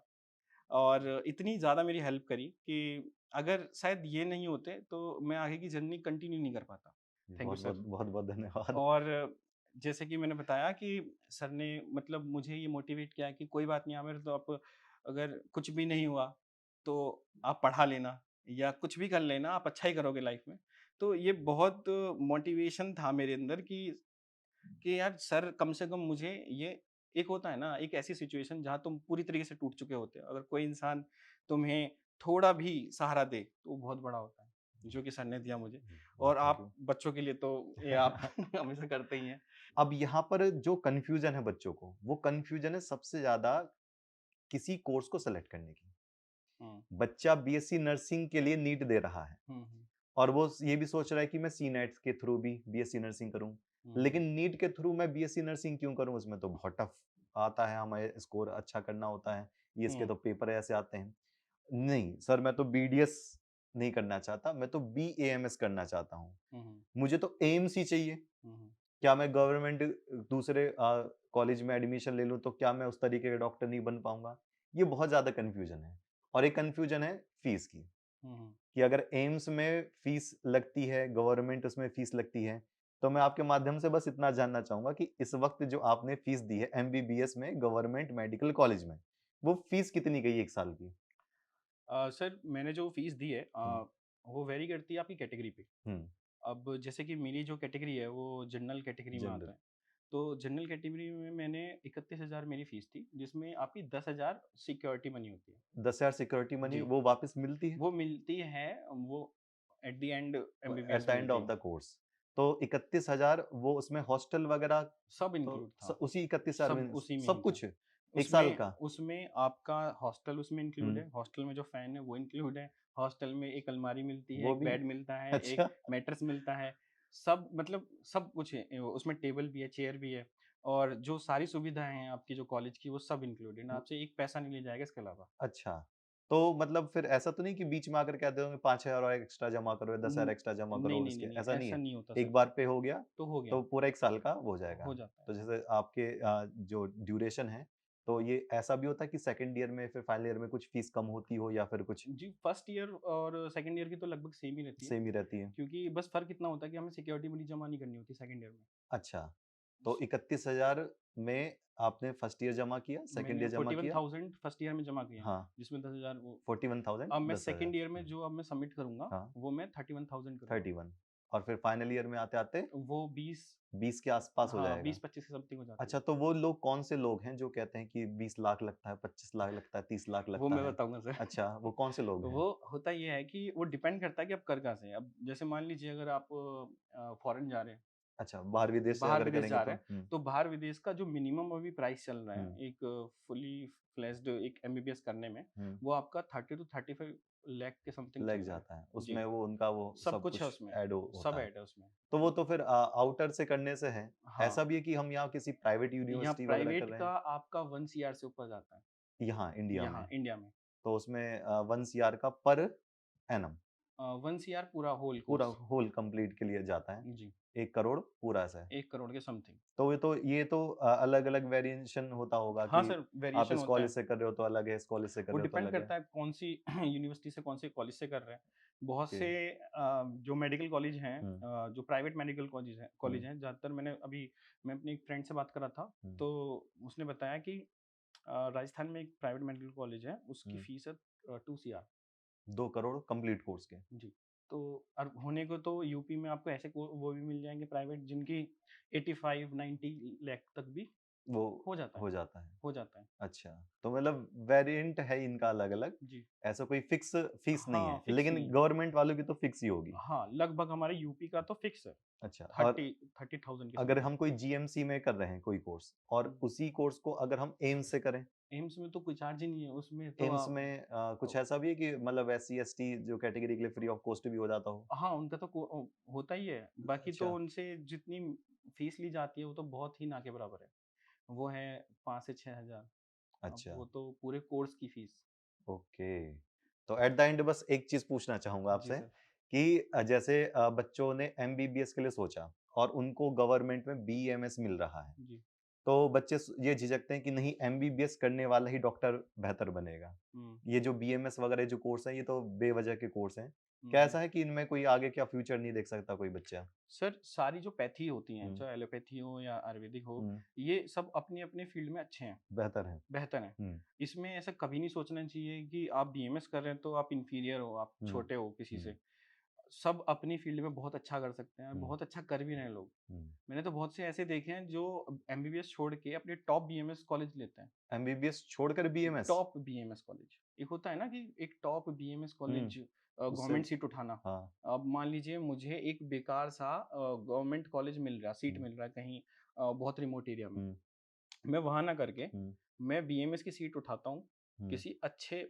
और इतनी ज़्यादा मेरी हेल्प करी कि अगर शायद ये नहीं होते तो मैं आगे की जर्नी कंटिन्यू नहीं कर पाता। थैंक यू बहुत-बहुत सर। बहुत-बहुत धन्यवाद। और जैसे कि मैंने बताया कि सर ने मतलब मुझे ये मोटिवेट किया कि कोई बात नहीं आमिर, तो आप अगर कुछ भी नहीं हुआ तो आप पढ़ा लेना या कुछ भी कर लेना, आप अच्छा ही करोगे लाइफ में। तो ये बहुत मोटिवेशन था मेरे अंदर कि यार सर कम से कम मुझे ये, एक होता है ना एक ऐसी सिचुएशन जहाँ तुम पूरी तरीके से टूट चुके होते हो, अगर कोई इंसान तुम्हें थोड़ा भी सहारा दे तो वो बहुत बड़ा होता है, जो कि सर ने दिया मुझे। और थैंक आप यू। बच्चों के लिए तो ये आप हमेशा करते ही हैं। अब यहाँ पर जो कन्फ्यूज़न है बच्चों को, वो कन्फ्यूज़न है सबसे ज़्यादा किसी कोर्स को सेलेक्ट करने की। हुँ, बच्चा बीएससी नर्सिंग के लिए नीट दे रहा है हुँ, हुँ, और वो ये भी सोच रहा है कि मैं सीनेट के थ्रू भी बीएससी नर्सिंग करूँ। हुँ, लेकिन नीट के थ्रू मैं बीएससी नर्सिंग क्यों करूँ? उसमें तो बहुत टफ आता है, हमें स्कोर अच्छा करना होता है, ये इसके हुँ, तो पेपर ऐसे आते हैं। नहीं, सर मैं तो बीडीएस नहीं करना चाहता, मैं तो बीएएमएस करना चाहता हूँ। हुँ, हुँ, मुझे तो एम्स ही चाहिए। हुँ, हुँ, क्या मैं गवर्नमेंट दूसरे कॉलेज में एडमिशन ले लूँ तो क्या मैं उस तरीके का डॉक्टर नहीं बन पाऊँगा? ये बहुत ज़्यादा कन्फ्यूज़न है। और एक कन्फ्यूज़न है फीस की, हुँ, हुँ। कि अगर एम्स में फीस लगती है, गवर्नमेंट उसमें फीस लगती है, तो मैं आपके माध्यम से बस इतना जानना चाहूँगा कि इस वक़्त जो आपने फीस दी है एमबीबीएस में गवर्नमेंट मेडिकल कॉलेज में, वो फीस कितनी गई 1 साल की? सर मैंने जो फ़ीस दी है हुँ, वो वेरी करती है आपकी कैटेगरी पे। हुँ, अब जैसे कि मेरी जो कैटेगरी है वो जनरल कैटेगरी में आता जनरल है। तो जनरल कैटेगरी में मैंने 31,000 मेरी फ़ीस थी, जिसमें आपकी 10,000 सिक्योरिटी मनी होती है। 10,000 सिक्योरिटी मनी जी, वो वापस मिलती है? वो मिलती है, वो at the end at MBBS the में एंड मिलती ऑफ है। The course. तो 31,000 वो उसमें हॉस्टल वगैरह सब तो इंक्लूड स था, उसी 31,000 सब में उसी में ही सब था। कुछ 1 साल उसमें का? उसमें आपका हॉस्टल उसमें इंक्लूड हुँ, है, हॉस्टल में जो फ़ैन है वो इंक्लूड है, हॉस्टल में एक अलमारी मिलती है, वो एक भी बेड मिलता है, एक अच्छा, मैट्रेस मिलता है, सब मतलब सब कुछ है। उसमें टेबल भी है, चेयर भी है और जो सारी सुविधाएँ हैं आपकी जो कॉलेज की वो सब इंक्लूडेड है, आपसे एक पैसा नहीं लिया जाएगा इसके अलावा। अच्छा। तो मतलब फिर ऐसा तो नहीं कि बीच में आकर कहते होंगे 5,000 और एक्स्ट्रा जमा करो या 10,000 एक्स्ट्रा जमा नहीं, करो नहीं, इसके, नहीं, नहीं, ऐसा नहीं ऐसा है? नहीं होता एक सर, बार पे हो गया, तो हो गया, तो पूरा 1 साल का हो जाएगा। हो जाता है। तो जैसे आपके जो ड्यूरेशन है, तो ये ऐसा भी होता है कि सेकंड ईयर में फिर फाइनल ईयर में कुछ फीस कम होती हो या फिर कुछ जी, फर्स्ट ईयर और सेकंड ईयर की तो लगभग सेम ही रहती है, सेम ही रहती है? क्योंकि बस फ़र्क इतना होता है कि हमें सिक्योरिटी मनी जमा नहीं करनी होती सेकंड ईयर में। अच्छा, तो 31,000 में आपने फर्स्ट ईयर जमा किया, सेकंड मैंने ईयर जमा किया? 41,000 फर्स्ट ईयर में जमा किए हैं, हाँ, जिसमें 10,000 वो 41,000 अब मैं 10,000 सेकंड ईयर में जो अब मैं सबमिट करूँगा, हाँ, वो मैं 31,000 करूँगा। 31 और फिर फाइनल ईयर में आते-आते वो 20 20 के आसपास हो हाँ, जाएगा। 20-25 की समथिंग हो जाती है। अच्छा, तो वो लोग कौन से लोग हैं जो कहते हैं कि 20 लाख लगता है, 25 लाख लगता है, 30 लाख वो लगता मैं है? बताऊँगा सर। अच्छा, वो कौन से लोग हैं? वो होता ये है कि वो डिपेंड करता है कि आप कर कहाँ से हैं। अब जैसे मान लीजिए अगर आप फॉरेन जा रहे हैं, अच्छा, बाहर विदेश से बाहर अगर विदेश करेंगे जा तो रहे हैं, तो बाहर विदेश का जो मिनिमम अभी प्राइस चल रहा हुँ, है, एक फुली फ्लेज्ड एक एमबीबीएस करने में, हुँ, वो आपका 30 टू 35 लाख के समथिंग चल लग रहा है। जाता है। जी, उसमें वो उनका वो सब सब कुछ है कुछ उसमें, ऐड हो सब होता है। ऐड है उसमें। तो वो तो फिर आउटर से करने से है। हाँ, ऐसा भी है कि हम यहाँ किसी प्राइवेट यहाँ यूनिवर्सिटी वगैरह कर प्राइवेट रहे का हैं, आपका 1 सीआर से ऊपर जाता है, यहाँ इंडिया यहाँ में, इंडिया में। तो उसमें 1 सीआर का पर एनम 1 सीआर पूरा होल पूरा कोर्स। होल कंप्लीट के लिए जाता है। जी, 1 करोड़ पूरा ऐसा है। 1 करोड़ के समथिंग। तो ये तो अलग-अलग वेरिएशन होता होगा हाँ कि सर, आप वेरिएशन इस होता कॉलेज है। से कर रहे हो तो अलग है, इस कॉलेज से कर वो रहे हो तो डिपेंड अलग है। करता है कौन-सी यूनिवर्सिटी से, कौन से कॉलेज से कर रहे हैं। बहुत ओके। से जो मेडिकल कॉलेज हैं, हुँ, जो प्राइवेट मेडिकल हुँ, कॉलेज हैं, ज़्यादातर मैं अपने एक फ्रेंड से बात कर रहा था, हुँ, तो उसने बताया कि राजस्थान में एक प्राइवेट मेडिकल कॉलेज है, उसकी हुँ। फीस है 2 सीआर। 2 करोड़ कंप्लीट कोर्स के। जी, तो और होने को तो यूपी में आपको ऐसे वो भी मिल जाएँगे प्राइवेट, जिनकी 85-90 लाख तक भी वो हो जाता है, हो जाता है। हो जाता है। अच्छा, तो मतलब वेरिएंट है इनका अलग-अलग, जी। ऐसा कोई फिक्स फीस नहीं हाँ, है, फिक्स लेकिन नहीं है। गवर्नमेंट वालों की तो फिक्स ही होगी। हाँ, लगभग हमारे यूपी का तो फिक्स है, अच्छा और 30,000 के अगर समथिंग। हम कोई जीएमसी में कर रहे हैं कोई कोर्स और हुँ, उसी कोर्स को अगर हम एम्स से करें, एम्स में तो कोई चार्ज ही नहीं है, उसमें तो एम्स में कुछ ऐसा भी है कि मतलब एससी-एसटी जो कैटेगरी के लिए फ्री ऑफ कॉस्ट भी हो जाता हो? हाँ, उनका तो होता ही है, बाकी तो अच्छा, उनसे जितनी फीस ली जाती है, वो तो बहुत ही ना के बराबर है। वो है 5 से 6,000। अब अच्छा। वो तो पूरे कोर्स की फीस। ओके। तो एट द एंड बस एक चीज़ पूछना चाहूँगा जी आपसे सर। कि जैसे बच्चों ने एमबीबीएस के लिए सोचा और उनको गवर्नमेंट में बीएमएस मिल रहा है। जी। तो बच्चे ये झिझकते हैं कि नहीं एमबीबीएस करने वाला ही डॉक्टर बेहतर बनेगा। हुँ, ये जो बीएमएस वगैरह जो कोर्स हैं ये तो बेवजह के कोर्स हैं। हुँ, क्या हुँ। ऐसा है कि इनमें कोई आगे क्या फ्यूचर नहीं देख सकता कोई बच्चा? सर सारी जो पैथी होती हैं, हुँ, चाहे एलोपैथी हो या आयुर्वेदिक हो, हुँ, ये सब अपनी-अपनी फ़ील्ड में अच्छे हैं, बेहतर है। बेहतर हैं। हुँ, इसमें ऐसा कभी नहीं सोचना चाहिए कि आप बीएमएस कर रहे हैं तो आप इन्फीरियर हो, आप हुँ, छोटे हो किसी हुँ, से। सब अपनी फ़ील्ड में बहुत अच्छा कर सकते हैं और हुँ, बहुत अच्छा कर भी रहे हैं लोग। हुँ। मैंने तो बहुत से ऐसे देखे हैं जो एमबीबीएस छोड़ के अपने टॉप बीएमएस कॉलेज लेते हैं। एमबीबीएस छोड़कर बीएमएस? Top BMS college. एक होता है ना कि एक टॉप बीएमएस हुँ, कॉलेज उससे गवर्नमेंट सीट उठाना। हाँ, अब मान लीजिए मुझे एक बेकार सा गवर्नमेंट कॉलेज मिल रहा है, सीट हुँ, मिल रहा है कहीं बहुत रिमोट एरिया में। हुँ, मैं वहाँ ना करके हुँ, मैं बीएमएस की सीट उठाता हूँ हुँ। किसी अच्छे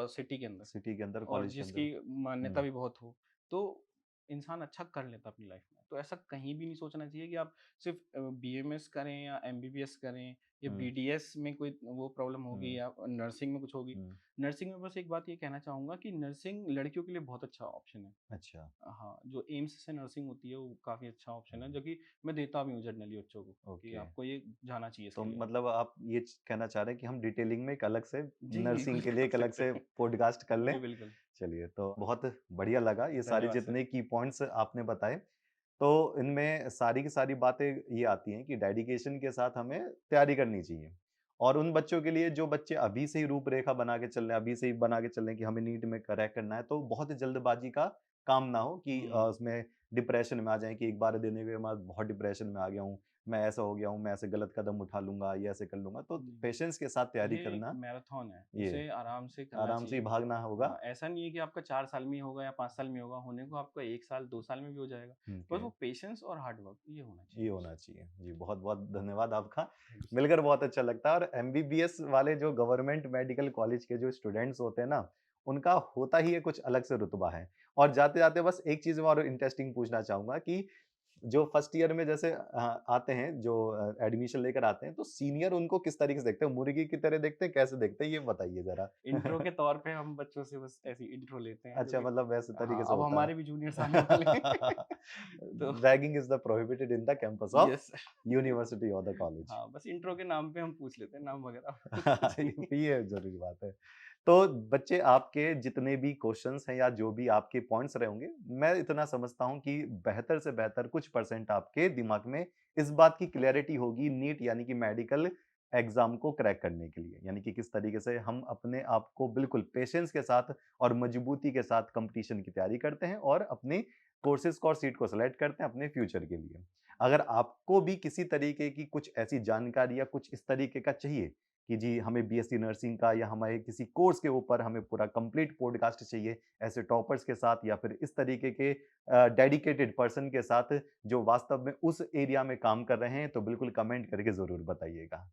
सिटी के अंदर। सिटी के अंदर, और कॉलेज के अंदर। जिसकी मान्यता हुँ, भी बहुत हो, तो इंसान अच्छा कर लेता है अपनी लाइफ में। तो ऐसा कहीं भी नहीं सोचना चाहिए कि आप सिर्फ़ बीएमएस करें या एमबीबीएस करें या हुँ, बीडीएस में कोई वो प्रॉब्लम होगी हुँ, या नर्सिंग में कुछ होगी। हुँ। नर्सिंग में बस एक बात ये कहना चाहूँगा कि नर्सिंग लड़कियों के लिए बहुत अच्छा ऑप्शन है। अच्छा। हाँ, जो एम्स से नर्सिंग होती है वो काफ़ी अच्छा ऑप्शन है, हुँ, जो कि मैं देता भी हूँ जनरली बच्चों को कि ओके। आपको ये जाना चाहिए तो इसके लिए। मतलब आप ये कहना चाह रहे हैं कि हम डिटेलिंग में एक अलग से जी, बिल्कुल नर्सिंग के लिए कर एक अलग सकते से हैं। पॉडकास्ट कर लें। जी, बिल्कुल। चलिए, तो बहुत बढ़िया लगा ये सारे धन्यवाद सर। जितने की पॉइंट्स आपने बताए। तो इनमें सारी की सारी बातें ये आती हैं कि डेडिकेशन के साथ हमें तैयारी करनी चाहिए। और उन बच्चों के लिए जो बच्चे अभी से ही रूपरेखा बना के चल रहे हैं, अभी से ही बना के चल रहे हैं कि हमें नीट में क्रैक करना है, तो बहुत ही जल्दबाजी का काम ना हो कि हुँ, उसमें डिप्रेशन में आ जाएँ कि एक बार देने के बाद बहुत डिप्रेशन में आ गया हूँ, मैं ऐसा हो गया हूँ, मैं ऐसे गलत कदम उठा लूँगा, ये ऐसे कर लूँगा। तो जी। पेशेंस के साथ तैयारी ये एक करना, मैराथन है, ये इसे आराम से करना आराम से ही चाहिए। भागना होगा। हाँ, ऐसा नहीं है कि आपका 4 साल में ही होगा या 5 साल में होगा, होने को आपका 1 साल, 2 साल में भी हो जाएगा। बस ओके, वो पेशेंस और हार्ड वर्क ये होना ये चाहिए बस। होना चाहिए। जी, बहुत-बहुत धन्यवाद आपका। Thank you sir. मिलकर बहुत अच्छा लगता है और एमबीबीएस वाले जो गवर्नमेंट मेडिकल कॉलेज के जो स्टूडेंट्स होते हैं ना, उनका होता ही है कुछ अलग से रुतबा है। और जाते-जाते बस एक चीज़ और इंटरेस्टिंग पूछना चाहूँगा कि जो फर्स्ट ईयर में जैसे आते हैं जो एडमिशन लेकर आते हैं, तो सीनियर उनको किस तरीके से देखते हैं? मुर्गी की तरह देखते हैं, कैसे देखते हैं? ये बताइए ज़रा। इंट्रो के तौर पे हम बच्चों से बस ऐसी इंट्रो लेते हैं जो अच्छा, कि मतलब वैसे हाँ, तरीके से अब होता हमारे भी जूनियर्स आने वाले हैं। तो ragging is the prohibited in the campus of yes university और द कॉलेज। हाँ, बस इंट्रो के नाम पे हम पूछ लेते हैं नाम वगैरह। जी। ये ज़रूरी बात है। तो बच्चे आपके जितने भी क्वेश्चन्स हैं या जो भी आपके पॉइंट्स रहे होंगे, मैं इतना समझता हूँ कि बेहतर से बेहतर कुछ परसेंट आपके दिमाग में इस बात की क्लैरिटी होगी नीट यानी कि मेडिकल एग्ज़ाम को क्रैक करने के लिए। यानी कि किस तरीके से हम अपने आप को बिल्कुल पेशेंस के साथ और मजबूती के साथ कॉम्पिटिशन की तैयारी करते हैं और अपने कोर्सेज़ को और सीट को सेलेक्ट करते हैं अपने फ्यूचर के लिए। अगर आपको भी किसी तरीके की कुछ ऐसी जानकारी या कुछ इस तरीके का चाहिए कि जी हमें बीएससी नर्सिंग का या हमारे किसी कोर्स के ऊपर हमें पूरा कंप्लीट पॉडकास्ट चाहिए ऐसे टॉपर्स के साथ या फिर इस तरीके के डेडिकेटेड पर्सन के साथ जो वास्तव में उस एरिया में काम कर रहे हैं तो बिल्कुल कमेंट करके ज़रूर बताइएगा।